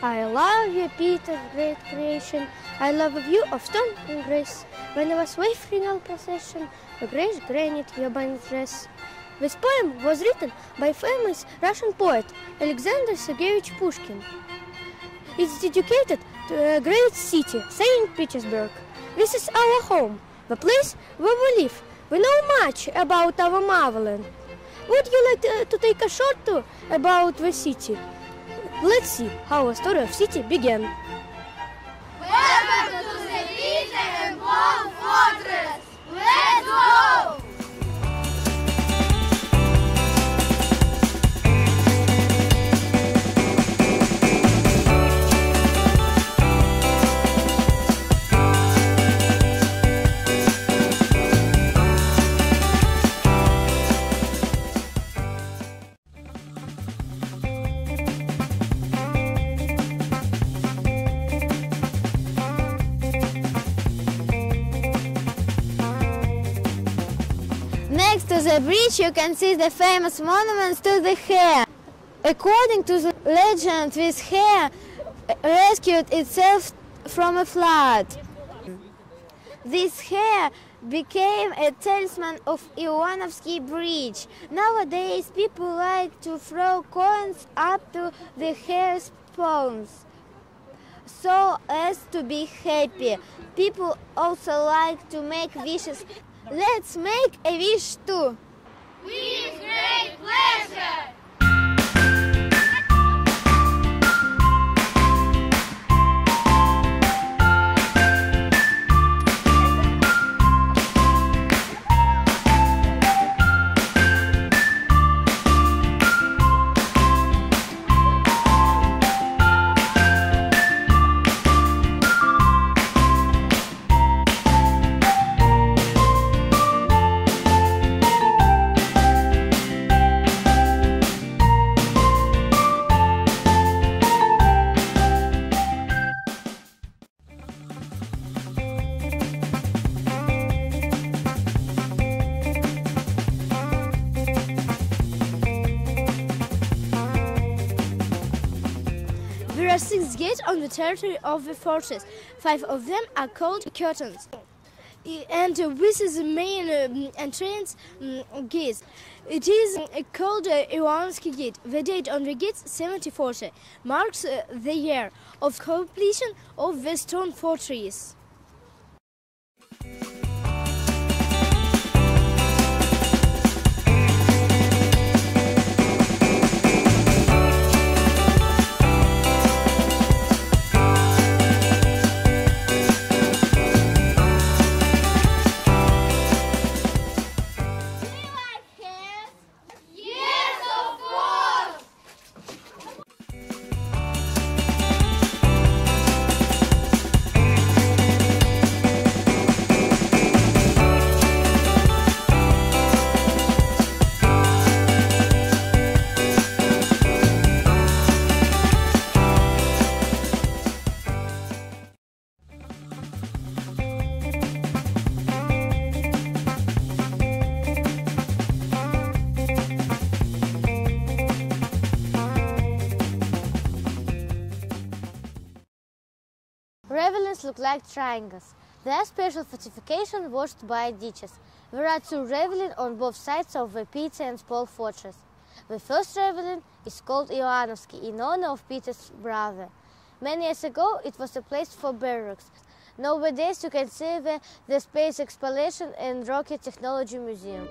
I love you, Peter, great creation. I love a view of stone and grace. When I was wavering on procession, a grayish granite your bunny dress. This poem was written by famous Russian poet Alexander Sergeyevich Pushkin. It's dedicated to a great city, St. Petersburg. This is our home, the place where we live. We know much about our motherland. Would you like to take a short tour about the city? Let's see how a story of city began. Welcome to the Peter and Paul Fortress! Let's go! Next to the bridge you can see the famous monuments to the hare. According to the legend, this hare rescued itself from a flood. This hare became a talisman of Ivanovsky Bridge. Nowadays people like to throw coins up to the hare's spawns so as to be happy. People also like to make wishes. Let's make a wish too. With great pleasure! There are 6 gates on the territory of the fortress. 5 of them are called curtains. And this is the main entrance gate. It is called Ivanovsky Gate. The date on the gate, 1740, marks the year of completion of the stone fortress. Ravelins look like triangles. They are special fortification washed by ditches. There are 2 ravelins on both sides of the Peter and Paul fortress. The first ravelin is called Ivanovsky in honor of Peter's brother. Many years ago it was a place for barracks. Nowadays you can see the Space Exploration and Rocket Technology Museum.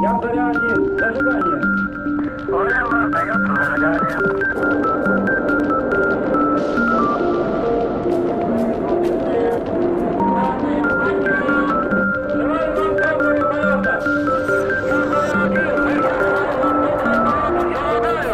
Я заряжен. Зажигание. Олга, дается зажигание. Давай,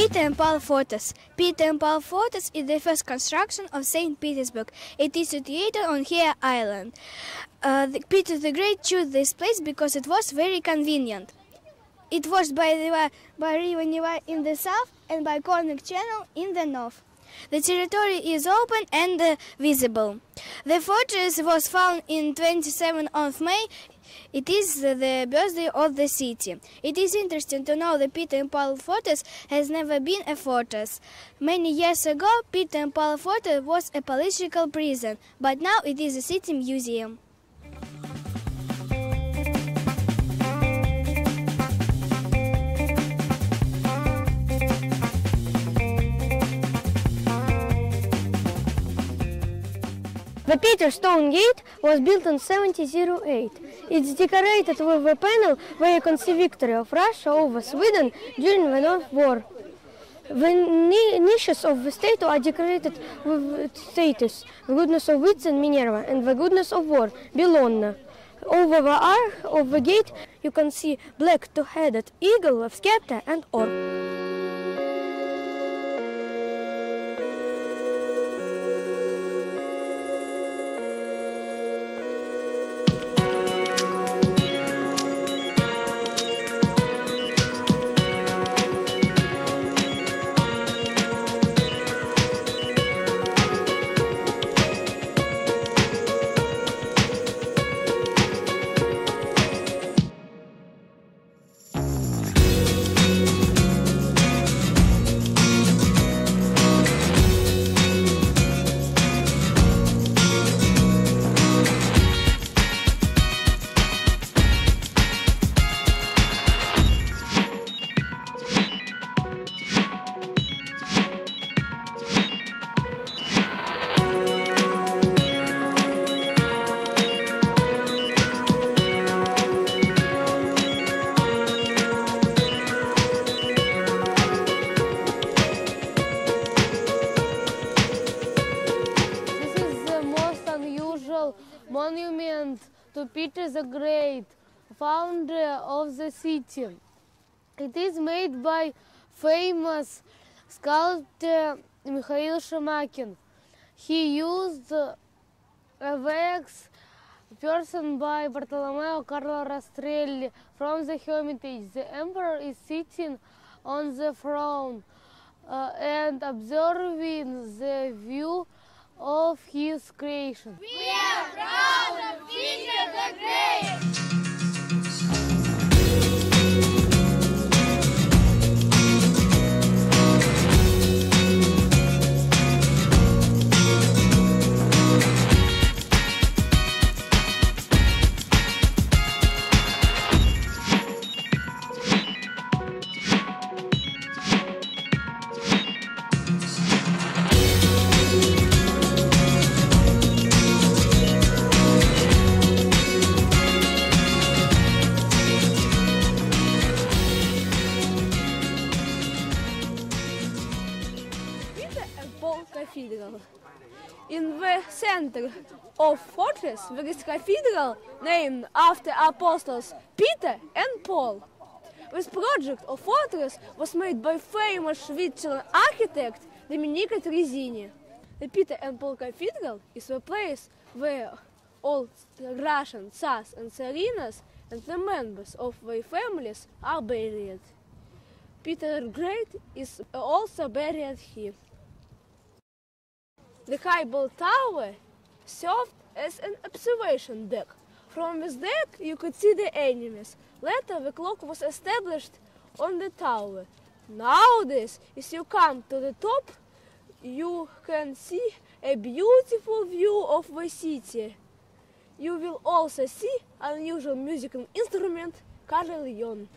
Peter and Paul photos. Peter and Paul photos is the first construction of St. Petersburg. It is situated on Hare Island. Peter the Great chose this place because it was very convenient. It was by River Neva in the south and by Cornic Channel in the north. The territory is open and visible. The fortress was found in 27th of May. It is the birthday of the city. It is interesting to know that Peter and Paul Fortress has never been a fortress. Many years ago, Peter and Paul Fortress was a political prison, but now it is a city museum. The Peter Stone Gate was built in 1708. It's decorated with a panel where you can see victory of Russia over Sweden during the North War. The niches of the statue are decorated with statues, the goddess of wits and Minerva, and the goddess of war, Bellona. Over the arch of the gate you can see black two-headed eagle with scepter and orb. Monument to Peter the Great, founder of the city. It is made by famous sculptor Mikhail Shumakin. He used a wax person by Bartolomeo Carlo Rastrelli from the Hermitage. The emperor is sitting on the throne and observing the view of his creation. We are proud of Peter the Great! Cathedral. In the center of fortress there is cathedral named after apostles Peter and Paul. This project of fortress was made by famous Switzerland architect Domenico Trezzini. The Peter and Paul Cathedral is the place where all Russian Tsars and Tsarinas and the members of their families are buried. Peter the Great is also buried here. The high bell tower served as an observation deck. From this deck you could see the enemies. Later the clock was established on the tower. Nowadays, if you come to the top, you can see a beautiful view of the city. You will also see unusual musical instrument carillon.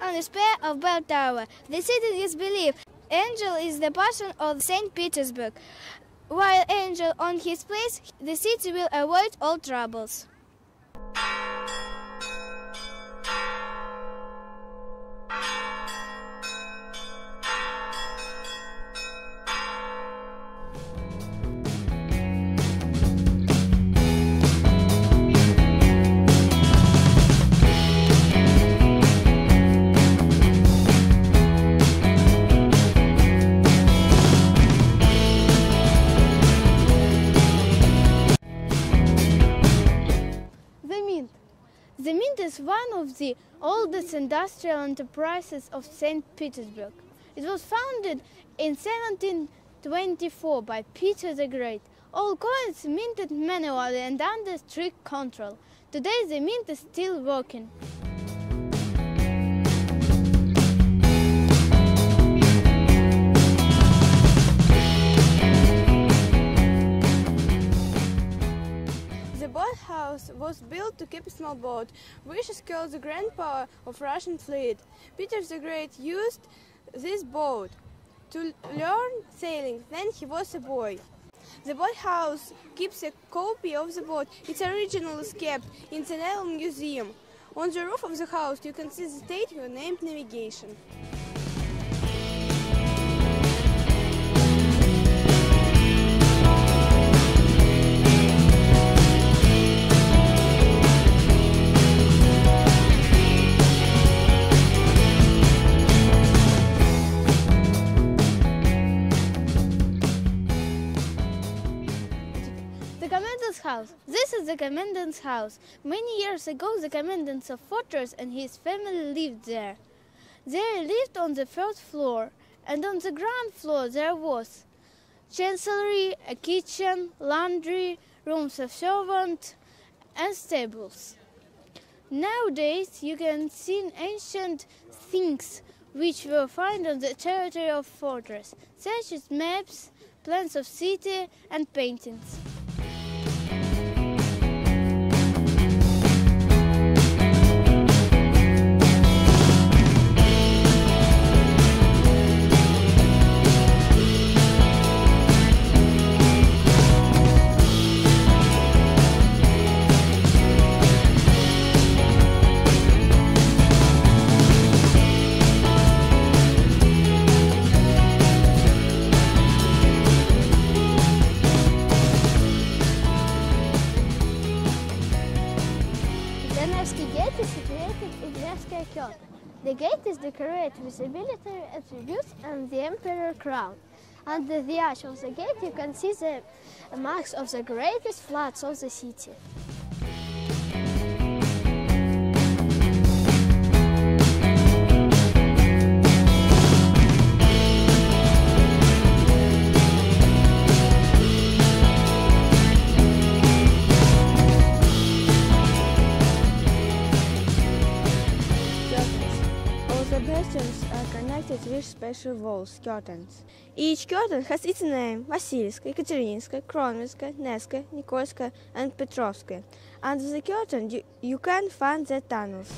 On the spire of Bell Tower. The city is believed Angel is the patron of St. Petersburg. While Angel on his place, the city will avoid all troubles. The Mint is one of the oldest industrial enterprises of St. Petersburg. It was founded in 1724 by Peter the Great. All coins minted manually and under strict control. Today the mint is still working. The boathouse was built to keep a small boat, which is called the grandpa of Russian fleet. Peter the Great used this boat to learn sailing when he was a boy. The boathouse keeps a copy of the boat. Its original is kept in the Naval Museum. On the roof of the house you can see the statue named Navigation. House. This is the commandant's house. Many years ago the commandant of fortress and his family lived there. They lived on the first floor, and on the ground floor there was chancellery, a kitchen, laundry, rooms of servants, and stables. Nowadays you can see ancient things which were found on the territory of fortress, such as maps, plans of city, and paintings. The gate is decorated with the military attributes and the emperor crown. Under the arch of the gate you can see the marks of the greatest floods of the city. Bastions are connected with special walls, curtains. Each curtain has its name: Vasilevskaya, Ekaterinskaya, Krominskaya, Nevskaya, Nikolskaya, and Petrovskaya. Under the curtain you can find the tunnels.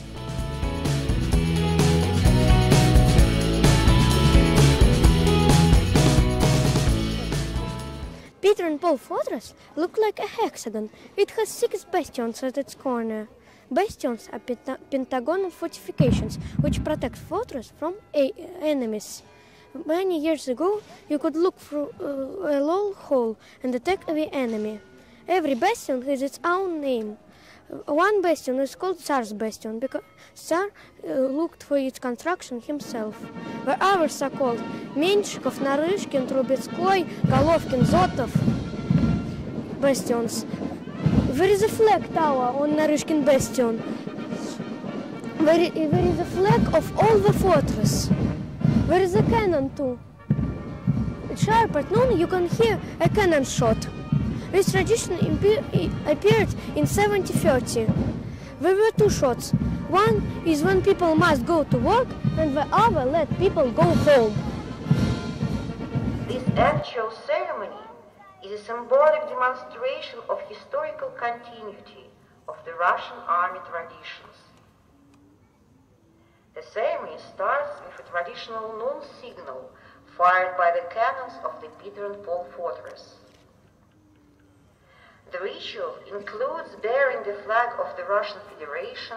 Peter and Paul Fortress look like a hexagon. It has 6 bastions at its corner. Bastions are pentagonal fortifications which protect fortress from enemies. Many years ago, you could look through a long hole and attack the enemy. Every bastion has its own name. One bastion is called Tsar's bastion because Tsar looked for its construction himself. The others are called Menshikov, Naryshkin, Trubetskoy, Golovkin, Zotov bastions. There is a flag tower on Naryshkin bastion. There is a flag of all the fortress. There is a cannon too. Sharp at noon you can hear a cannon shot. This tradition appeared in 1730. There were 2 shots. One is when people must go to work, and the other let people go home. This actual ceremony is a symbolic demonstration of historical continuity of the Russian army traditions. The ceremony starts with a traditional noon signal fired by the cannons of the Peter and Paul fortress. The ritual includes bearing the flag of the Russian Federation,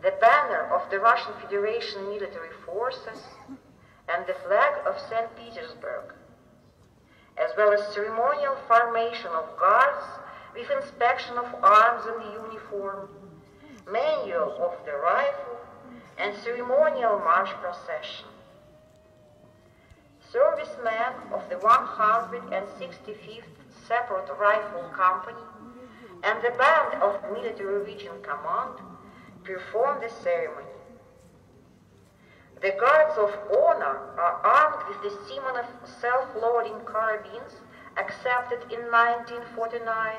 the banner of the Russian Federation military forces, and the flag of St. Petersburg, as well as ceremonial formation of guards with inspection of arms and uniform, manual of the rifle, and ceremonial march procession. Servicemen of the 165th Separate Rifle Company and the band of Military Region Command perform the ceremony. The guards of honor are armed with the Simonov self-loading carbines accepted in 1949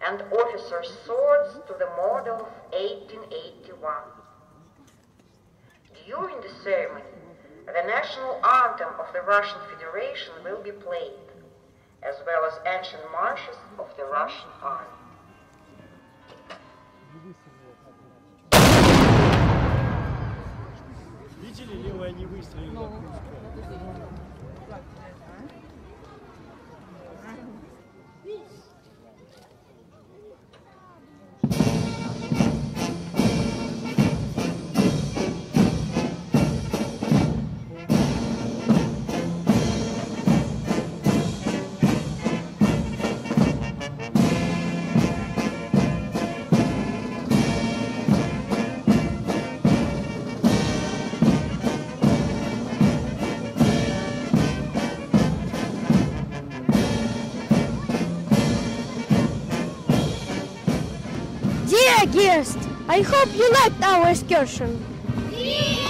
and officers' swords to the model of 1881. During the ceremony, the national anthem of the Russian Federation will be played, as well as ancient marches of the Russian army. Видели, левая не выстрелила. Dear guest, I hope you liked our excursion. We